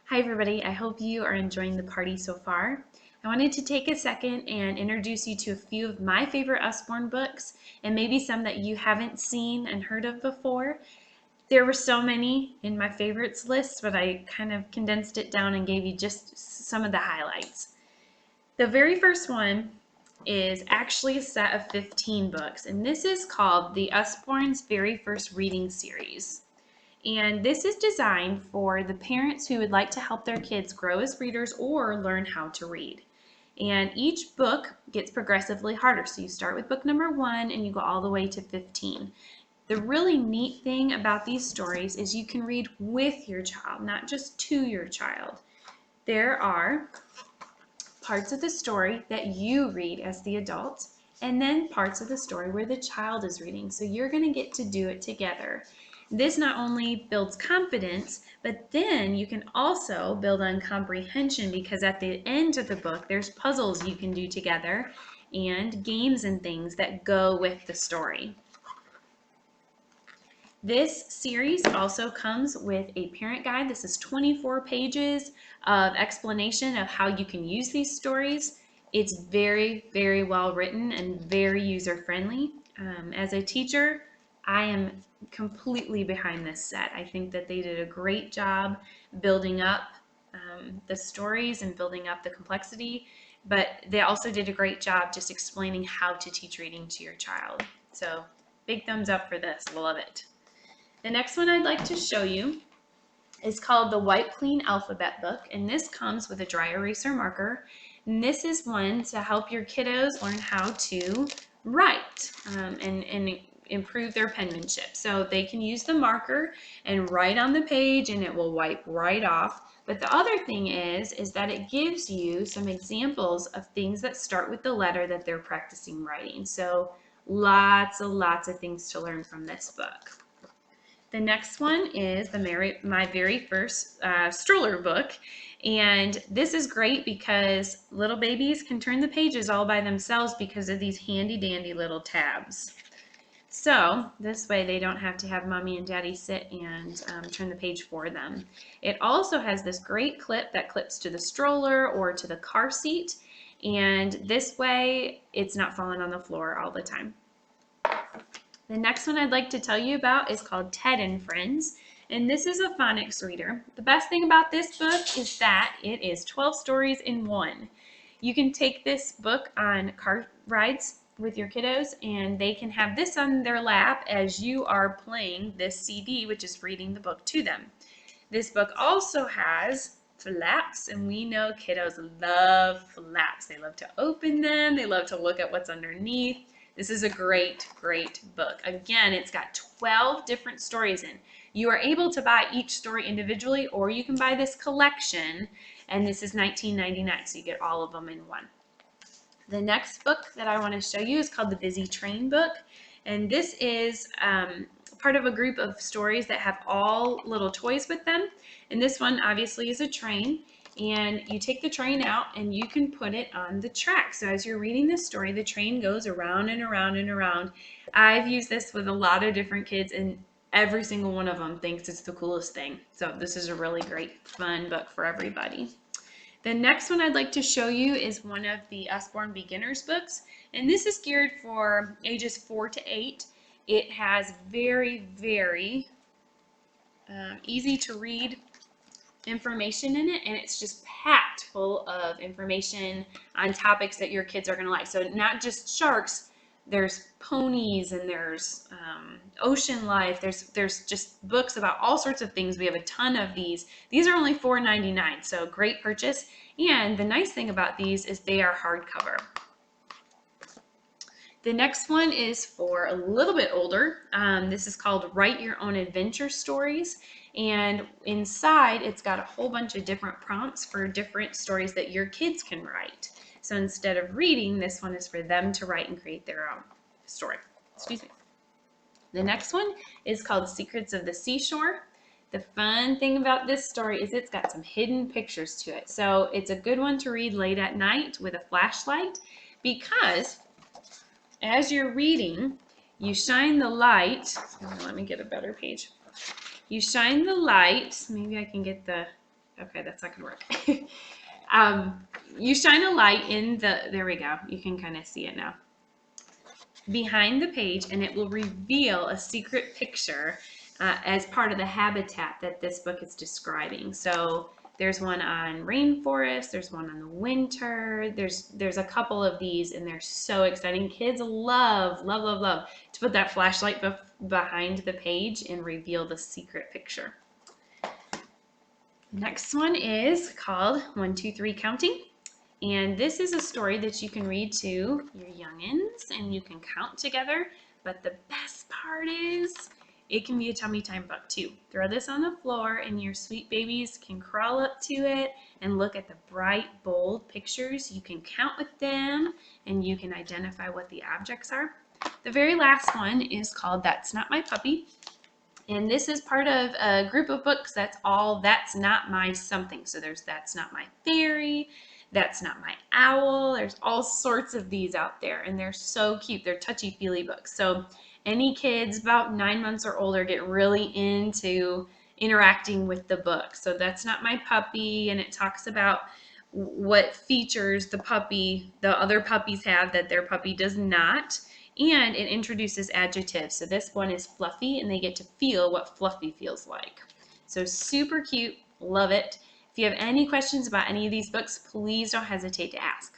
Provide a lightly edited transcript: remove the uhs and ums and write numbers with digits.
Hi everybody, I hope you are enjoying the party so far. I wanted to take a second and introduce you to a few of my favorite Usborne books and maybe some that you haven't seen and heard of before. There were so many in my favorites list, but I kind of condensed it down and gave you just some of the highlights. The very first one is actually a set of 15 books, and this is called the Usborne's Very First Reading Series. And this is designed for the parents who would like to help their kids grow as readers or learn how to read. And each book gets progressively harder. So you start with book number 1 and you go all the way to 15. The really neat thing about these stories is you can read with your child, not just to your child. There are parts of the story that you read as the adult, and then parts of the story where the child is reading. So you're going to get to do it together. This not only builds confidence, but then you can also build on comprehension, because at the end of the book, there's puzzles you can do together and games and things that go with the story. This series also comes with a parent guide. This is 24 pages of explanation of how you can use these stories. It's very, very well written and very user-friendly. As a teacher, I am completely behind this set. I think that they did a great job building up the stories and building up the complexity, but they also did a great job just explaining how to teach reading to your child. So big thumbs up for this. Love it. The next one I'd like to show you is called the Wipe Clean Alphabet Book, and this comes with a dry eraser marker. And this is one to help your kiddos learn how to write and improve their penmanship. So they can use the marker and write on the page and it will wipe right off. But the other thing is that it gives you some examples of things that start with the letter that they're practicing writing. So lots of things to learn from this book. The next one is my very first stroller book, and this is great because little babies can turn the pages all by themselves because of these handy dandy little tabs. So this way they don't have to have mommy and daddy sit and turn the page for them. It also has this great clip that clips to the stroller or to the car seat, and this way it's not falling on the floor all the time. The next one I'd like to tell you about is called Ted and Friends, and this is a phonics reader. The best thing about this book is that it is 12 stories in one. You can take this book on car rides with your kiddos, and they can have this on their lap as you are playing this CD, which is reading the book to them. This book also has flaps, and we know kiddos love flaps. They love to open them, they love to look at what's underneath. This is a great book. Again, it's got 12 different stories in. You are able to buy each story individually, or you can buy this collection, and this is $19.99, so you get all of them in one. The next book that I want to show you is called The Busy Train Book, and this is part of a group of stories that have all little toys with them, and this one obviously is a train. And you take the train out and you can put it on the track. So as you're reading this story, the train goes around and around and around. I've used this with a lot of different kids, and every single one of them thinks it's the coolest thing. So this is a really great, fun book for everybody. The next one I'd like to show you is one of the Usborne Beginners books, and this is geared for ages 4 to 8. It has very easy to read information in it, and it's just packed full of information on topics that your kids are going to like. So not just sharks, there's ponies, and there's ocean life, there's just books about all sorts of things. We have a ton of these. These are only $4.99, so great purchase. And the nice thing about these is they are hardcover. The next one is for a little bit older. This is called Write Your Own Adventure Stories, and inside it's got a whole bunch of different prompts for different stories that your kids can write. So instead of reading, this one is for them to write and create their own story. Excuse me. The next one is called Secrets of the Seashore. The fun thing about this story is it's got some hidden pictures to it. So it's a good one to read late at night with a flashlight, because as you're reading, you shine the light. Let me get a better page. You shine the light. Maybe I can get the Okay, that's not gonna work. You shine a light in there we go. You can kind of see it now. Behind the page, and it will reveal a secret picture as part of the habitat that this book is describing. So there's one on rainforest, there's one on the winter, there's a couple of these, and they're so exciting. Kids love to put that flashlight behind the page and reveal the secret picture. The next one is called 1, 2, 3 Counting. And this is a story that you can read to your youngins and you can count together. But the best part is it can be a tummy time book too. Throw this on the floor and your sweet babies can crawl up to it and look at the bright, bold pictures. You can count with them and you can identify what the objects are. The very last one is called That's Not My Puppy. And this is part of a group of books that's all That's Not My Something. So there's That's Not My Fairy, That's Not My Owl. There's all sorts of these out there, and they're so cute. They're touchy-feely books. So any kids about 9 months or older get really into interacting with the book. So That's Not My Puppy, and it talks about what features the other puppies have that their puppy does not. And it introduces adjectives. So this one is Fluffy, and they get to feel what Fluffy feels like. So super cute. Love it. If you have any questions about any of these books, please don't hesitate to ask.